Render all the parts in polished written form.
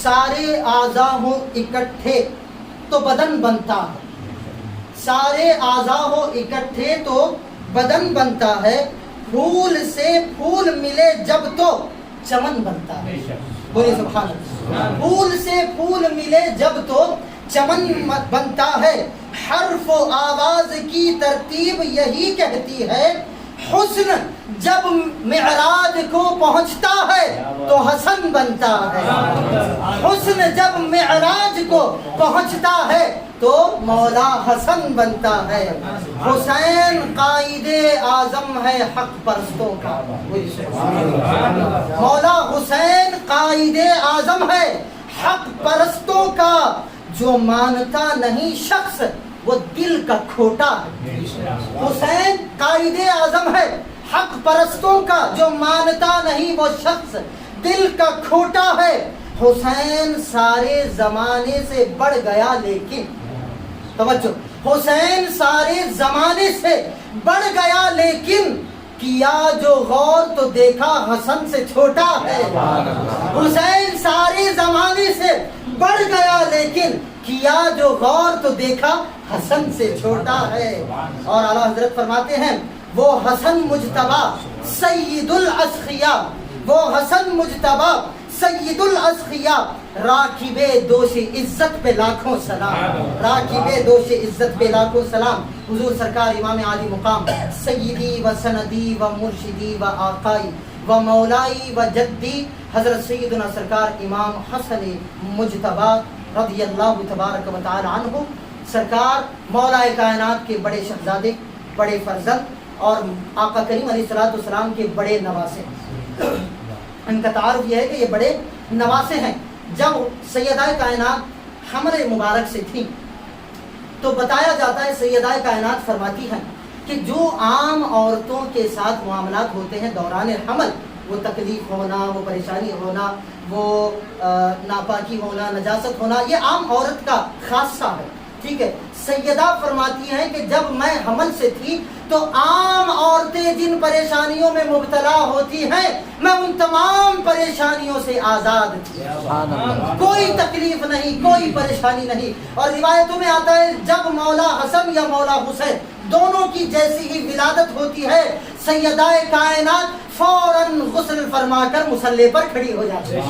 سارے اعضا ہو اکٹھے تو بدن بنتا ہے، سارے اعضا ہو اکٹھے تو بدن بنتا ہے، پھول سے پھول ملے جب تو چمن بنتا ہے۔ بولیے سبحان اللہ۔ پھول سے پھول ملے جب تو چمن بنتا ہے، حرف و آواز کی ترتیب یہی کہتی ہے، حسن جب معراج کو پہنچتا ہے تو حسن بنتا ہے، حسن جب معراج کو پہنچتا ہے تو مولا حسن بنتا ہے۔ حسین قائد اعظم ہے حق پرستوں کا، مولا حسین قائد اعظم ہے حق پرستوں کا، جو مانتا نہیں شخص وہ دل کا کھوٹا ہے۔ حسین قائد اعظم ہے حق پرستوں کا، جو مانتا نہیں وہ شخص دل کا کھوٹا ہے۔ حسین سارے زمانے سے بڑھ گیا لیکن، توجہ، حسین سارے زمانے سے بڑھ گیا لیکن، کیا جو غور تو دیکھا حسن سے چھوٹا ہے۔ حسین سارے زمانے سے بڑھ گیا لیکن، کیا جو غور تو دیکھا حسن سے چھوٹا ہے۔ اور اعلیٰ حضرت فرماتے ہیں، وہ حسن مجتبی سید الاسخیاء، وہ حسن مجتبی سید الاسخیاء، راکب دوش عزت پہ لاکھوں سلام، راکب دوش عزت پہ لاکھوں سلام۔ حضور سرکار امام عالی مقام سیدی و سندی و مرشدی و آقائی و مولائی و جدی حضرت سیدنا سرکار امام حسن مجتبی رضی اللہ تبارک و تعالی عنہ، سرکار مولا کائنات کے بڑے شہزادے، بڑے فرزند اور آقا کریم علیہ السلام کے بڑے نواسے۔ ان کا تعارف یہ ہے کہ یہ بڑے نواسے ہیں۔ جب سیدہ کائنات حمل مبارک سے تھیں تو بتایا جاتا ہے، سیدہ کائنات فرماتی ہیں کہ جو عام عورتوں کے ساتھ معاملات ہوتے ہیں دوران حمل، وہ تکلیف ہونا، وہ پریشانی ہونا، وہ ناپاکی ہونا، نجاست ہونا، یہ عام عورت کا خاصہ ہے، ٹھیک ہے۔ سیدہ فرماتی ہیں کہ جب میں حمل سے تھی تو عام عورتیں جن پریشانیوں میں مبتلا ہوتی ہیں میں ان تمام پریشانیوں سے آزاد تھی، کوئی تکلیف نہیں، کوئی پریشانی نہیں۔ اور روایتوں میں آتا ہے جب مولا حسن یا مولا حسین دونوں کی جیسی ہی ولادت ہوتی ہے، سیدہ کائنات فوراً غسل فرما کر مصلی پر کھڑی ہو جاتی ہے۔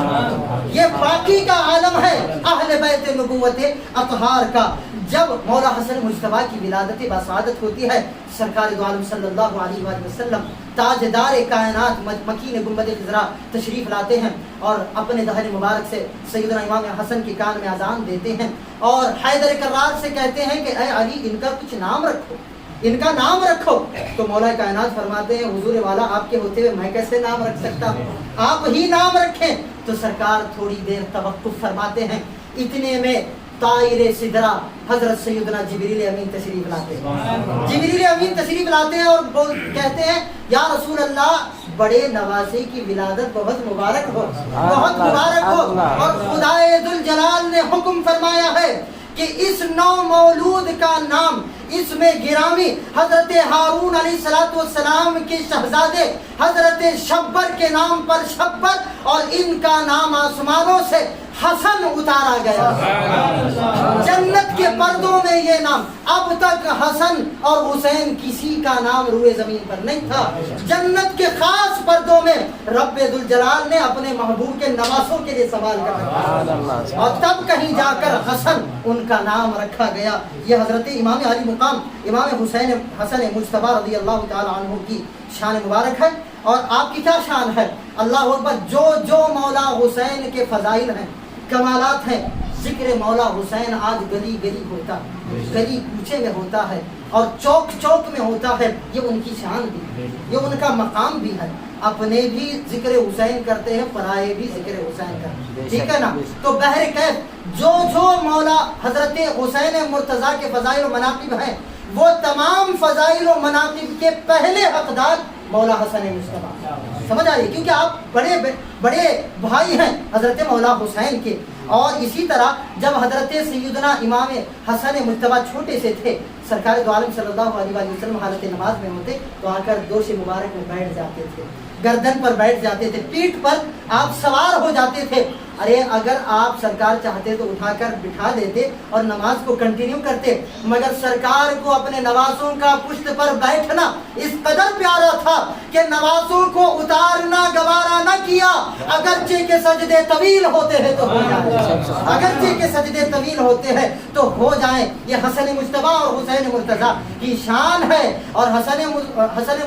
یہ باقی کا عالم ہے اہل بیت نبوت اطہار کا۔ جب مولا حسن مجتبی کی ولادت باسعادت ہوتی ہے، سرکار دو عالم صلی اللہ علیہ وآلہ وسلم تاجدار کائنات مکین گنبد خضرا تشریف لاتے ہیں اور اپنے دہن مبارک سے سیدنا امام حسن کے کان میں اذان دیتے ہیں اور حیدر کرار سے کہتے ہیں کہ اے علی ان کا کچھ نام رکھو، ان کا نام رکھو۔ تو مولا کائنات فرماتے ہیں حضور والا آپ کے ہوتے ہوئے میں کیسے نام رکھ سکتا ہوں، آپ ہی نام رکھیں۔ تو سرکار تھوڑی دیر توقف فرماتے ہیں، اتنے میں طائر سدرہ حضرت سیدنا جبریل امین تشریف لاتے ہیں، جبریل امین تشریف لاتے ہیں اور کہتے ہیں یا رسول اللہ بڑے نواسے کی ولادت بہت مبارک ہو، بہت مبارک ہو، اور خدائے ذوالجلال نے حکم فرمایا ہے کہ اس نو مولود کا نام اس میں گرامی حضرت ہارون علیہ السلام کے شہزادے حضرت شبر کے نام پر شبر اور ان کا نام آسمانوں سے حسن اتارا گیا۔ جنت کے پردوں میں یہ نام، اب تک حسن اور حسین کسی کا نام روئے زمین پر نہیں تھا، جنت کے خاص پردوں میں رب ذوالجلال نے اپنے محبوب کے نواسوں کے لیے سوال کر رکھا اور تب کہیں جا کر حسن ان کا نام رکھا گیا۔ یہ حضرت امام علی مقام امام حسین حسن مجتبی رضی اللہ تعالی عنہ کی شان مبارک ہے۔ اور آپ کی کیا شان ہے، اللہ اکبر، جو جو مولا حسین کے فضائل ہیں، کمالات ہیں، ذکر مولا حسین آج گلی گلی ہوتا ہے، گلی کوچے میں ہوتا ہے اور چوک چوک میں ہوتا ہے۔ یہ ان کی شان بھی ہے، یہ ان کا مقام بھی ہے، اپنے بھی ذکر حسین کرتے ہیں، پرائے بھی ذکر حسین کرتے ہیں، ٹھیک ہے نا۔ تو بہرکیف جو جو مولا حضرت حسین مرتضیٰ کے فضائل و مناقب ہیں وہ تمام فضائل و مناقب کے پہلے حقدار مولا حسن مجتبی، سمجھ آ رہی ہے، کیونکہ آپ بڑے بھائی ہیں حضرت مولا حسین کے۔ اور اسی طرح جب حضرت سیدنا امام حسن مجتبی چھوٹے سے تھے، سرکار دو عالم صلی اللہ علیہ وسلم حالت نماز میں ہوتے تو آ کر دوش مبارک میں بیٹھ جاتے تھے، گردن پر بیٹھ جاتے تھے، پیٹھ پر آپ سوار ہو جاتے تھے۔ ارے اگر آپ سرکار چاہتے تو اٹھا کر بٹھا دیتے اور نماز کو کنٹینیو کرتے، مگر سرکار کو اپنے نوازوں کا پشت پر بیٹھنا اس قدر پیارا تھا کہ نوازوں کو اتارنا گوارا نہ کیا، اگرچہ کے سجدے طویل ہوتے ہیں تو ہو جائیں، اگرچہ کے سجدے طویل ہوتے ہیں تو ہو جائیں۔ یہ حسن مجتبیٰ اور حسین مرتضیٰ کی شان ہے، اور حسن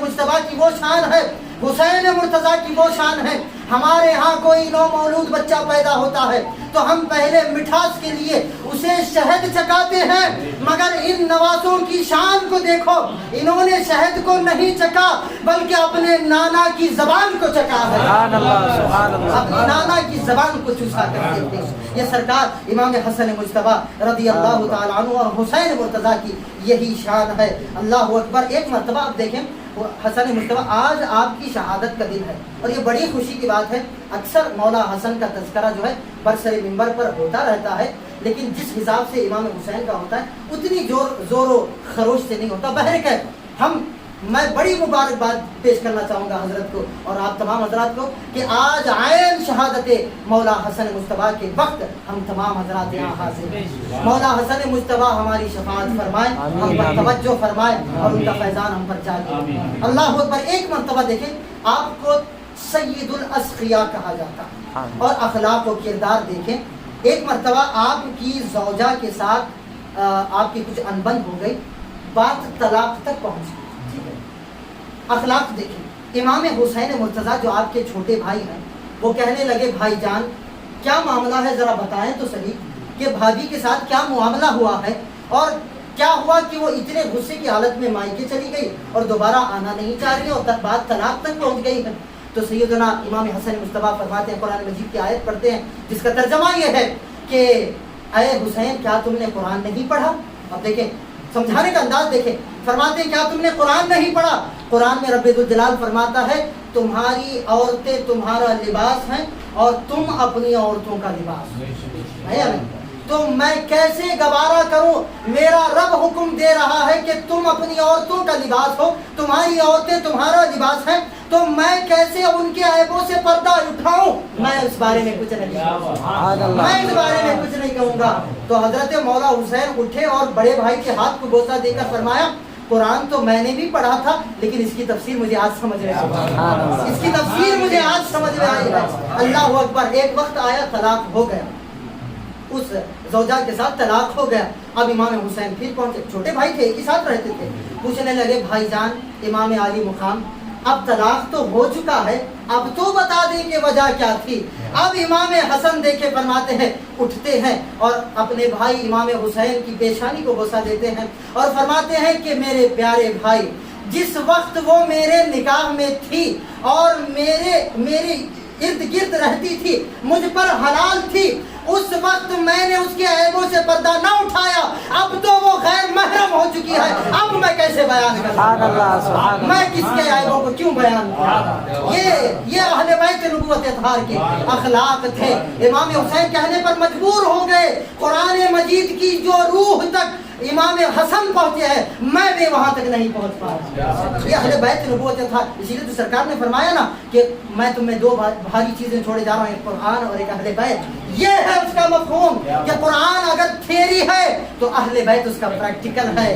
مجتبیٰ کی وہ شان ہے، حسین مرتضیٰ کی وہ شان ہے۔ ہمارے ہاں کوئی نو مولود بچہ پیدا ہوتا ہے تو ہم پہلے مٹھاس کے لیے اسے شہد چکاتے ہیں، مگر ان نوازوں کی شان کو دیکھو، انہوں نے شہد کو نہیں چکا بلکہ اپنے نانا کی زبان کو چکا ہے، اپنی نانا کی زبان کو چوسا کرتے تھے۔ یہ سرکار امام حسن مجتبیٰ رضی اللہ تعالیٰ عنہ اور حسین مرتضیٰ کی یہی شان ہے۔ اللہ اکبر۔ ایک مرتبہ آپ دیکھیں حسن مجتبیٰ، آج آپ کی شہادت کا دن ہے اور یہ بڑی خوشی کی بات ہے۔ اکثر مولا حسن کا تذکرہ جو ہے برسر ممبر پر ہوتا رہتا ہے، لیکن جس حساب سے امام حسین کا ہوتا ہے اتنی زور و خروش سے نہیں ہوتا۔ بہرکیف میں بڑی مبارکباد پیش کرنا چاہوں گا حضرت کو اور آپ تمام حضرات کو کہ آج عین شہادت مولا حسن مجتبیٰ کے وقت ہم تمام حضرات یہاں حاضر ہیں۔ مولا حسن مجتبیٰ ہماری شفاعت فرمائے، ہم پر توجہ فرمائے اور ان کا فیضان ہم پر جاری۔ اللہ اکبر۔ ایک مرتبہ دیکھیں، آپ کو سید الاسقیاء کہا جاتا اور اخلاق و کردار دیکھیں۔ ایک مرتبہ آپ کی زوجہ کے ساتھ آپ کی کچھ انبن ہو گئی، بات طلاق تک پہنچ گئی۔ اخلاق دیکھیں۔ امام حسین مرتضیٰ جو آپ کے چھوٹے بھائی ہیں وہ کہنے لگے بھائی جان کیا معاملہ ہے، ذرا بتائیں تو صحیح کہ بھابھی کے ساتھ کیا معاملہ ہوا ہے، اور کیا ہوا کہ وہ اتنے غصے کی حالت میں مائکے چلی گئی اور دوبارہ آنا نہیں چاہ رہی اور بات طلاق تک پہنچ گئی ہے۔ تو سیدنا امام حسن مجتبیٰ فرماتے ہیں، قرآن مجید کی آیت پڑھتے ہیں جس کا ترجمہ یہ ہے کہ اے حسین کیا تم نے قرآن نہیں پڑھا؟ اب دیکھیں سمجھانے کا انداز دیکھیں، فرماتے ہیں کیا تم نے قرآن نہیں پڑھا؟ قرآن میں رب ذوالجلال فرماتا ہے تمہاری عورتیں تمہارا لباس ہیں اور تم اپنی عورتوں کا لباس ہے یا نہیں؟ تو میں کیسے گوارا کروں؟ میرا رب حکم دے رہا ہے کہ تم اپنی عورتوں کا لباس ہو، تمہاری عورتیں تمہارا لباس ہیں، تو میں کیسے ان کے عیبوں سے پردہ اٹھاؤں؟ میں اس بارے میں کچھ نہیں کہوں گا، میں اس بارے میں کچھ نہیں کہوں گا۔ تو حضرت مولا حسین اٹھے اور بڑے بھائی کے ہاتھ کو بوسہ دے کر فرمایا قرآن تو میں نے بھی پڑھا تھا لیکن اس کی تفسیر مجھے آج سمجھ میں آئی، اس کی تفسیر مجھے آج سمجھ میں آئی ہے۔ اللہ اکبر۔ ایک وقت آیا طلاق ہو گیا، اس زوجہ کے ساتھ طلاق ہو گیا۔ اب امام حسین پھر پہنچے، چھوٹے بھائی تھے ایک ہی ساتھ رہتے تھے، پوچھنے لگے بھائی جان امام عالی مقام اب طلاق تو ہو چکا ہے، اب تو بتا دیں کہ وجہ کیا تھی۔ اب امام حسن دیکھے فرماتے ہیں اٹھتے ہیں اور اپنے بھائی امام حسین کی پیشانی کو بوسہ دیتے ہیں اور فرماتے ہیں کہ میرے پیارے بھائی جس وقت وہ میرے نکاح میں تھی اور میرے ارد گرد رہتی تھی، مجھ پر حلال تھی، اس وقت میں نے اس کے عیبوں سے پردہ نہ اٹھایا، اب تو وہ غیر محرم ہو چکی ہے، اب میں کیسے بیان کروں؟ میں کس کے عیبوں کو کیوں بیان کروں؟ یہ اہل بیت نبوت اطہار کے اخلاق تھے۔ امام حسین کہنے پر مجبور ہو گئے، قرآن مجید کی جو روح تک امام حسن پہنچے ہیں میں بھی وہاں تک نہیں پہنچ پایا۔ یہ اہل بیت نبوت تھا، اسی لیے تو سرکار نے فرمایا نا کہ میں تمہیں دو بھاری چیزیں چھوڑے جا رہا ہوں، ایک قرآن اور ایک اہل بیت۔ یہ ہے اس کا مفہوم کہ قرآن اگر تھیری ہے تو اہل بیت اس کا پریکٹیکل ہے۔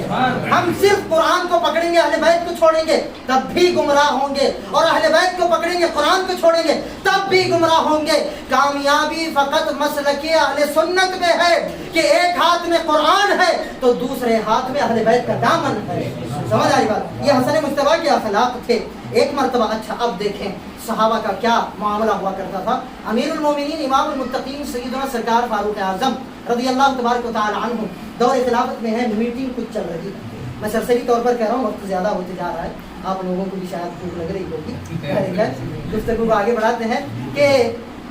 ہم صرف قرآن کو پکڑیں گے اہل بیت کو چھوڑیں گے تب بھی گمراہ ہوں گے، اور اہل بیت کو پکڑیں گے قرآن کو چھوڑیں گے تب بھی گمراہ ہوں گے۔ کامیابی فقط مسلک اہل سنت میں ہے کہ ایک ہاتھ میں قرآن ہے تو دوسرے ہاتھ میں اہل بیت کا دامن ہے۔ سمجھ آئی بات؟ یہ حسن مجتبیٰ کے اخلاق تھے۔ ایک مرتبہ اچھا اب دیکھیں صحابہ کا کیا معاملہ ہوا کرتا تھا۔ امیر المومنین امام المتقین سیدنا سرکار فاروق اعظم رضی اللہ تبارک و تعالی عنہ دور خلافت میں ہے، میٹنگ کچھ چل رہی ہے۔ میں سرسری طور پر کہہ رہا ہوں، وقت زیادہ ہوتے جا رہا ہے، آپ لوگوں کو بھی شاید بھوک لگ رہی ہوگی، گفتگو کو آگے بڑھاتے ہیں کہ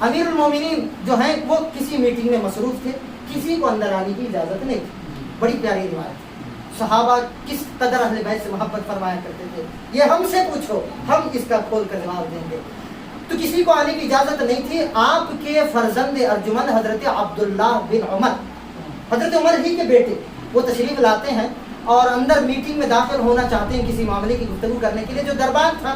امیر المومنین جو ہیں وہ کسی میٹنگ میں مصروف تھے، کسی کو اندر آنے کی اجازت نہیں تھی۔ بڑی پیاری روایت، صحابہ کس قدر اہل بیت سے محبت فرمایا کرتے تھے، یہ ہم سے پوچھو ہم اس کا کھول کر جواب دیں گے۔ تو کسی کو آنے کی اجازت نہیں تھی۔ آپ کے فرزند ارجمند حضرت عبداللہ بن عمر، حضرت عمر ہی کے بیٹے، وہ تشریف لاتے ہیں اور اندر میٹنگ میں داخل ہونا چاہتے ہیں کسی معاملے کی گفتگو کرنے کے لیے۔ جو دربار تھا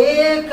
1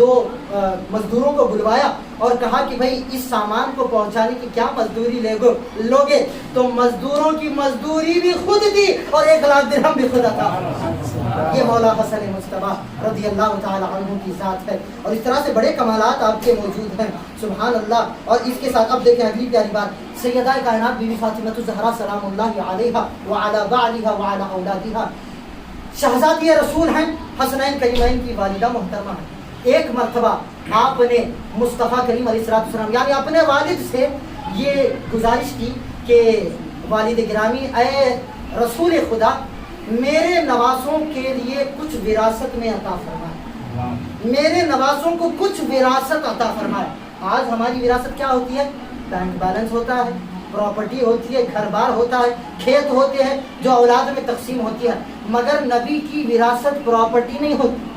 دو مزدوروں کو بلوایا اور کہا کہ بھائی اس سامان کو پہنچانے کی کیا مزدوری لوگے؟ تو مزدوروں کی مزدوری بھی خود دی اور 1,00,000 درہم بھی خود عطا۔ یہ مولا حسن مجتبیٰ رضی اللہ تعالی عنہ کی ذات ہے، اور اس طرح سے بڑے کمالات آپ کے موجود ہیں، سبحان اللہ۔ اور اس کے ساتھ اب دیکھیں اگلی پیاری بات، سیدہ کائنات بی بی فاطمہ الزہرا سلام اللہ علیہا وعلی بعلہا وعلی اولادہا، شہزادی رسول ہیں، حسنین کریمین کی والدہ محترمہ ہیں۔ ایک مرتبہ آپ نے مصطفیٰ کریم علیہ السلام یعنی اپنے والد سے یہ گزارش کی کہ والد گرامی اے رسول خدا، میرے نواسوں کے لیے کچھ وراثت میں عطا فرمائے، میرے نواسوں کو کچھ وراثت عطا فرمائے۔ آج ہماری وراثت کیا ہوتی ہے؟ بینک بیلنس ہوتا ہے، پراپرٹی ہوتی ہے، گھر بار ہوتا ہے، کھیت ہوتے ہیں جو اولاد میں تقسیم ہوتی ہے، مگر نبی کی وراثت پراپرٹی نہیں ہوتی،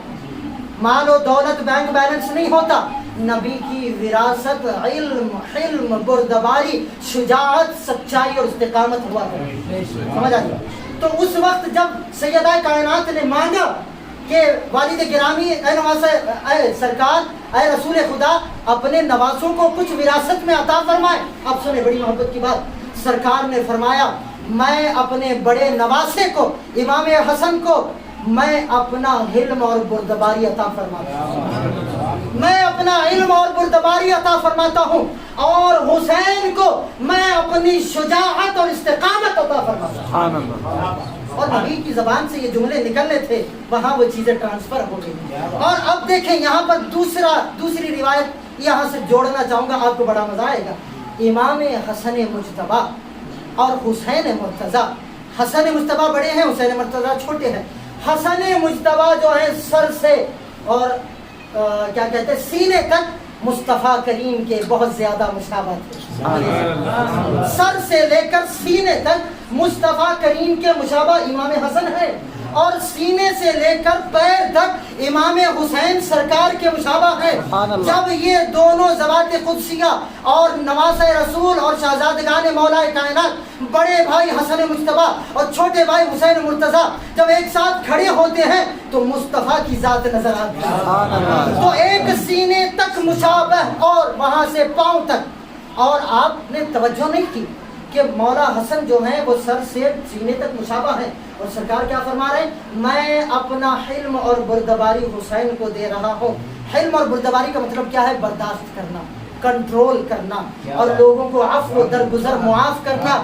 مال و دولت بینک بیلنس نہیں ہوتا۔ نبی کی وراثت علم، حلم، بردباری، شجاعت، سچائی اور استقامت ہوا ہے۔ سمجھ آئی؟ تو اس وقت جب سیدہ کائنات نے مانگا کہ والد گرامی اے نواز، اے سرکار، اے رسول خدا، اپنے نواسوں کو کچھ وراثت میں عطا فرمائے۔ اب سنیں بڑی محبت کی بات، سرکار نے فرمایا میں اپنے بڑے نواسے کو، امام حسن کو، میں اپنا علم اور بردباری عطا فرماتا ہوں، میں اپنا علم اور بردباری عطا فرماتا ہوں، اور حسین کو میں اپنی شجاعت اور استقامت عطا فرماتا ہوں۔ اور نبی کی زبان سے یہ جملے نکلنے تھے، وہاں وہ چیزیں ٹرانسفر ہو گئی۔ اور اب دیکھیں یہاں پر دوسری روایت یہاں سے جوڑنا چاہوں گا، آپ کو بڑا مزہ آئے گا۔ امام حسن مجتبیٰ اور حسین مرتضیٰ، حسن مجتبیٰ بڑے ہیں، حسین مرتضیٰ چھوٹے ہیں۔ حسن مجتبیٰ جو ہے سر سے اور کیا کہتے ہیں سینے تک مصطفیٰ کریم کے بہت زیادہ مشابہ تھے، سر سے لے کر سینے تک مصطفیٰ کریم کے مشابہ امام حسن ہے، اور سینے سے لے کر پیر تک امام حسین سرکار کے مشابہ ہے۔ جب یہ دونوں ذوات قدسیہ اور نواز رسول اور شہزادگان مولا کائنات، بڑے بھائی حسن مجتبیٰ اور چھوٹے بھائی حسین مرتضیٰ جب ایک ساتھ کھڑے ہوتے ہیں تو مصطفیٰ کی ذات نظر آتی ہے۔ تو ایک سینے تک مشابہ اور وہاں سے پاؤں تک، اور آپ نے توجہ نہیں کی کہ مولا حسن جو ہیں وہ سر سے سینے تک مشابہ ہیں، اور سرکار کیا فرما رہے ہیں؟ میں اپنا حلم اور بردباری حسین کو دے رہا ہوں۔ حلم اور بردباری کا مطلب کیا ہے؟ برداشت کرنا، کنٹرول کرنا، اور لوگوں کو عفو درگزر معاف کرنا۔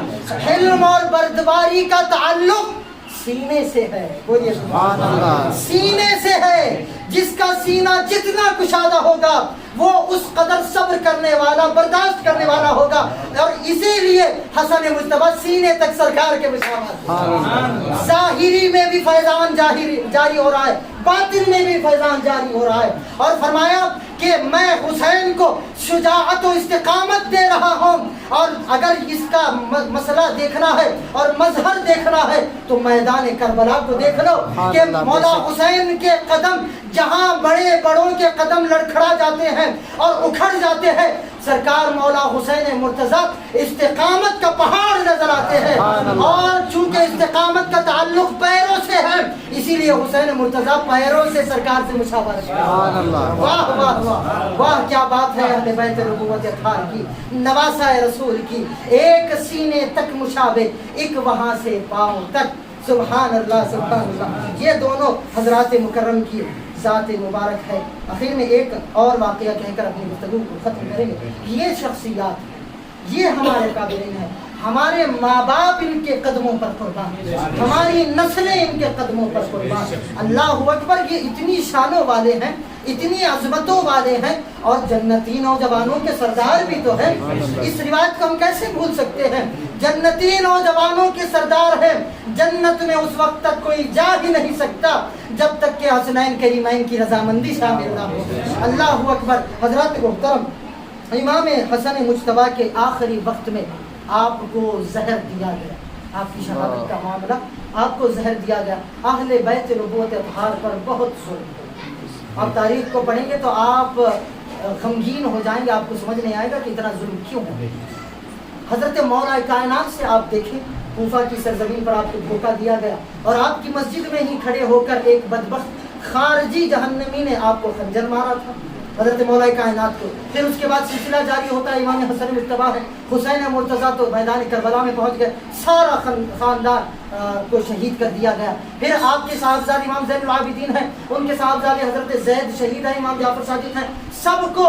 حلم اور بردباری کا تعلق سینے سے ہے، بولیے سبحان اللہ، سینے سے ہے۔ جس کا سینہ جتنا کشادہ ہوگا وہ اس قدر صبر کرنے والا، برداشت کرنے والا ہوگا، اور اسی لیے حسن مجتبیٰ سینے تک سرکار کے مشابہ۔ ظاہری میں بھی فیضان جاری ہو رہا ہے، باطن میں بھی فیضان جاری ہو رہا ہے، اور فرمایا کہ میں حسین کو شجاعت و استقامت دے رہا ہوں، اور اگر اس کا مسئلہ دیکھنا ہے اور مظہر دیکھنا ہے تو میدان کربلا کو دیکھ لو کہ مولا حسین کے قدم جہاں بڑے بڑوں کے قدم لڑکھڑا جاتے ہیں اور اکھڑ جاتے ہیں، سرکار مولا حسین مرتضیٰ استقامت کا پہاڑ نظر آتے ہیں، اور چونکہ استقامت کا تعلق پیروں سے ہے اسی لیے حسین مرتضیٰ پیروں سے سرکار سے مشابہ رکھتے ہیں۔ واہ واہ واہ واہ، کیا بات ہے اہل بیت نبوت اطہار کی، نواسہ رسول کی، ایک سینے تک مشابہ، ایک وہاں سے پاؤں تک۔ سبحان اللہ سبحان اللہ، یہ دونوں حضرات مکرم کی ذات مبارک ہے۔ آخر میں ایک اور واقعہ کہہ کر اپنی گفتگو کو ختم کریں گے۔ یہ شخصیات، یہ ہمارے قابلین ہیں، ہمارے ماں باپ ان کے قدموں پر قربان، ہماری نسلیں ان کے قدموں پر قربان۔ اللہ اکبر، یہ اتنی شانوں والے ہیں، اتنی عظمتوں والے ہیں، اور جنتی نوجوانوں کے سردار بھی تو ہیں۔ اس روایت کو ہم کیسے بھول سکتے ہیں؟ جنتی نوجوانوں کے سردار ہیں، جنت میں اس وقت تک کوئی جا ہی نہیں سکتا جب تک کہ حسنین کریمین کی رضامندی شامل نہ ہو۔ اللہ اکبر۔ حضرات محترم، امام حسن مجتبیٰ کے آخری وقت میں آپ کو زہر دیا گیا، آپ کی شہادت کا معاملہ، آپ کو زہر دیا گیا۔ اہل بیت نبوت اطہار پر بہت ظلم ہوا۔ آپ تاریخ کو پڑھیں گے تو آپ غمگین ہو جائیں گے، آپ کو سمجھ نہیں آئے گا کہ اتنا ظلم کیوں ہے۔ حضرت مولا کائنات سے آپ دیکھیں، کوفہ کی سرزمین پر آپ کو دھوکہ دیا گیا، اور آپ کی مسجد میں ہی کھڑے ہو کر ایک بدبخت خارجی جہنمی نے آپ کو خنجر مارا تھا۔ حضرت مولا کائنات کو. پھر اس کے بعد سلسلہ جاری ہوتا ہے. امام حسن مجتبیٰ ہے, حسین مرتضیٰ تو میدان کربلا میں پہنچ گئے, سارا خاندان کو شہید کر دیا گیا. پھر آپ کے صاحبزاد امام زین العابدین ہیں, ان کے صاحبزادے حضرت زید شہید ہیں, امام جعفر صادق ہیں. سب کو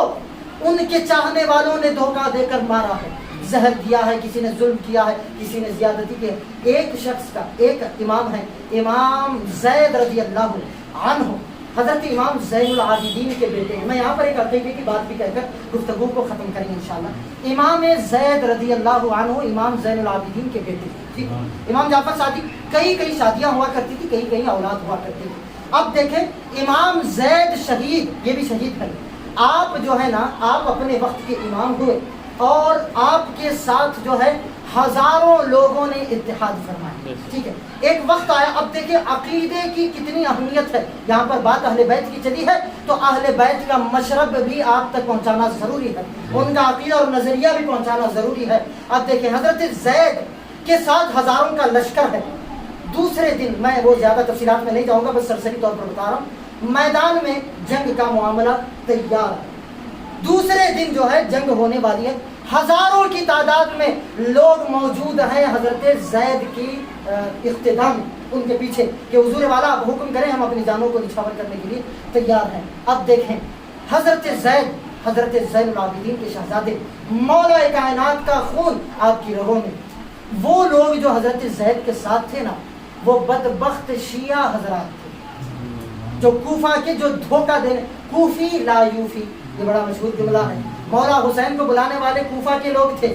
ان کے چاہنے والوں نے دھوکہ دے کر مارا ہے, زہر دیا ہے, کسی نے ظلم کیا ہے, کسی نے زیادتی کی ہے. ایک شخص کا, ایک امام ہے, امام زید رضی اللہ عنہ, حضرت امام زین العابدین کے بیٹے ہیں. میں یہاں پر ایک عقیدے کی بات بھی کہہ کر گفتگو کو ختم کریں گے انشاءاللہ. امام زید رضی اللہ عنہ امام زین العابدین کے بیٹے ہیں. ٹھیک, امام جعفر صادق کئی شادیاں ہوا کرتی تھی, کئی اولاد ہوا کرتی تھی. اب دیکھیں امام زید شہید, یہ بھی شہید ہے. آپ جو ہے نا, آپ اپنے وقت کے امام ہوئے اور آپ کے ساتھ جو ہے ہزاروں لوگوں نے اتحاد فرمایا. ٹھیک ہے, ایک وقت آیا. اب دیکھیں عقیدے کی کتنی اہمیت ہے. یہاں پر بات اہل بیت کی چلی ہے تو اہل بیت کا مشرب بھی آپ تک پہنچانا ضروری ہے, ان کا عقیدہ اور نظریہ بھی پہنچانا ضروری ہے. اب دیکھیں حضرت زید کے ساتھ ہزاروں کا لشکر ہے. دوسرے دن, میں وہ زیادہ تفصیلات میں نہیں جاؤں گا, بس سرسری طور پر بتا رہا ہوں, میدان میں جنگ کا معاملہ تیار. دوسرے دن جو ہے جنگ ہونے والی ہے, ہزاروں کی تعداد میں لوگ موجود ہیں حضرت زید کی اقتداء میں, ان کے پیچھے کہ حضور والا آپ حکم کریں, ہم اپنی جانوں کو نچھاور کرنے کے لیے تیار ہیں. اب دیکھیں حضرت زید, حضرت زین العابدین کے شہزادے, مولا کائنات کا خون آپ کی رگوں میں. وہ لوگ جو حضرت زید کے ساتھ تھے نا, وہ بدبخت شیعہ حضرات تھے, جو کوفہ کے, جو دھوکہ دینے, کوفی لا یوفی, یہ بڑا مشہور جملہ ہے. مولا حسین کو بلانے والے کوفہ کے لوگ تھے,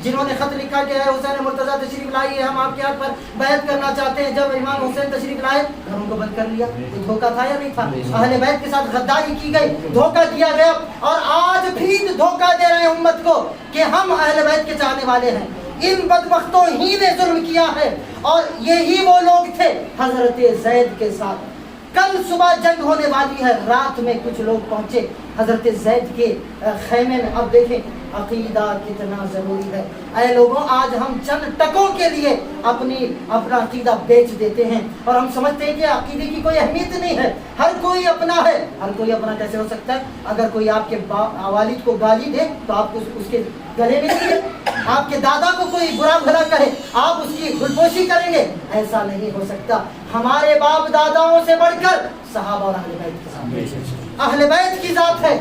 جنہوں نے خط لکھا کہ حسین مرتضیٰ تشریف لائیے, ہم آپ کے ہاتھ پر بیعت کرنا چاہتے ہیں. جب امام حسین تشریف لائے, گھروں کو بند کر لیا. یہ دھوکہ تھا یا نہیں تھا؟ اہل بیت کے ساتھ غداری کی گئی, دھوکہ دیا گیا, اور آج بھی دھوکہ دے رہے ہیں امت کو کہ ہم اہل بیت کے چاہنے والے ہیں. ان بدبختوں ہی نے ظلم کیا ہے, اور یہی وہ لوگ تھے حضرت زید کے ساتھ. کل صبح جنگ ہونے والی ہے, رات میں کچھ لوگ پہنچے حضرت زید کے خیمے میں. اب دیکھیں عقیدہ کتنا ضروری ہے. اے لوگوں, آج ہم چند ٹکوں کے لیے اپنا عقیدہ بیچ دیتے ہیں, اور ہم سمجھتے ہیں کہ عقیدے کی کوئی اہمیت نہیں ہے, ہر کوئی اپنا ہے. ہر کوئی اپنا کیسے ہو سکتا ہے؟ اگر کوئی آپ کے والد کو گالی دے تو آپ اس کے گلے میں لگیں, آپ کے دادا کو کوئی برا بھلا کہے آپ اس کی گلپوشی کریں گے؟ ایسا نہیں ہو سکتا. ہمارے باپ داداؤں سے بڑھ کر صحابہ اور اہل بیت کے ساتھ, اہل بیت کی ذات ہے.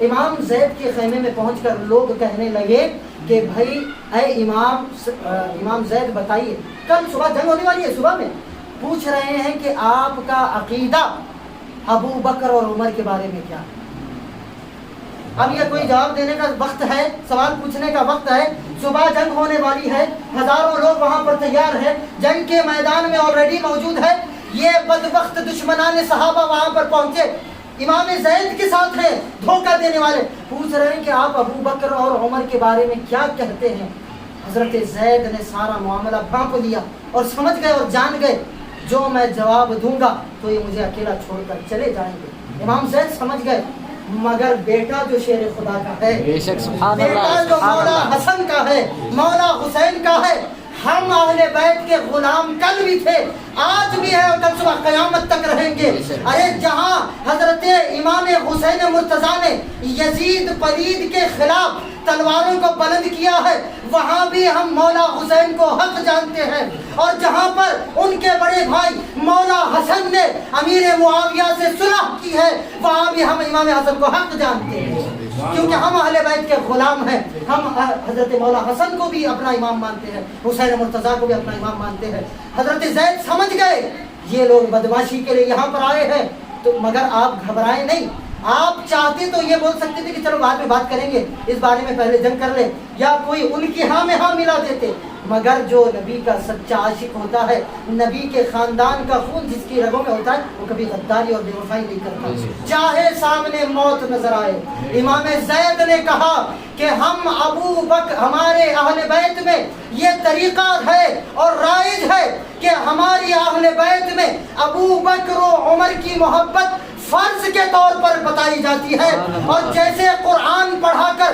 امام زید کے خیمے میں پہنچ کر لوگ کہنے لگے کہ بھائی اے امام زید بتائیے, کل صبح جنگ ہونے والی ہے. صبح میں پوچھ رہے ہیں کہ آپ کا عقیدہ ابو بکر اور عمر کے بارے میں کیا ہے. اب یہ کوئی جواب دینے کا وقت ہے, سوال پوچھنے کا وقت ہے. صبح جنگ ہونے والی ہے, ہزاروں لوگ وہاں پر تیار ہیں, جنگ کے میدان میں آلریڈی موجود ہے. یہ بدبخت دشمنان صحابہ وہاں پر پہنچے, امام زید کے ساتھ ہیں دھوکہ دینے والے. پوچھ رہے ہیں کہ آپ ابو بکر اور عمر کے بارے میں کیا کہتے ہیں. حضرت زید نے سارا معاملہ بھانپ لیا اور سمجھ گئے اور جان گئے, جو میں جواب دوں گا تو یہ مجھے اکیلا چھوڑ کر چلے جائیں گے. امام زید سمجھ گئے, مگر بیٹا جو شیر خدا کا ہے, بیٹا جو مولا حسن کا ہے, مولا حسین کا ہے, ہم اہل بیت کے غلام کل بھی تھے, آج بھی ہے, اور کل صبح قیامت تک رہیں گے. ارے جہاں حضرت امام حسین مرتضیٰ نے یزید پلید کے خلاف تلواروں کو بلند کیا ہے, وہاں بھی ہم مولا حسین کو حق جانتے ہیں. اور جہاں پر ان کے بڑے بھائی مولا حسن نے امیر معاویہ سے صلح کی ہے, وہاں بھی ہم امام حسن کو حق جانتے ہیں, کیونکہ ہم اہل بیت کے غلام ہیں. ہم حضرت مولا حسن کو بھی اپنا امام مانتے ہیں, حسین مرتضیٰ کو بھی اپنا امام مانتے ہیں. حضرت زید سمجھ گئے یہ لوگ بدماشی کے لیے یہاں پر آئے ہیں, تو مگر آپ گھبرائیں نہیں. آپ چاہتے تو یہ بول سکتے تھے کہ چلو بعد میں بات کریں گے, اس بارے میں پہلے جنگ کر لیں, یا کوئی ان کی ہاں میں ہاں ملا دیتے. مگر جو نبی کا سچا عاشق ہوتا ہے, نبی کے خاندان کا خون جس کی رگوں میں ہوتا ہے, وہ کبھی غداری اور بے وفائی نہیں کرتا, چاہے سامنے موت نظر آئے. امام زید نے کہا کہ ہم ابو بکر, ہمارے اہل بیت میں یہ طریقہ ہے اور رائج ہے کہ ہماری اہل بیت میں ابو بکر و عمر کی محبت فرض کے طور پر بتائی جاتی ہے, اور جیسے قرآن پڑھا کر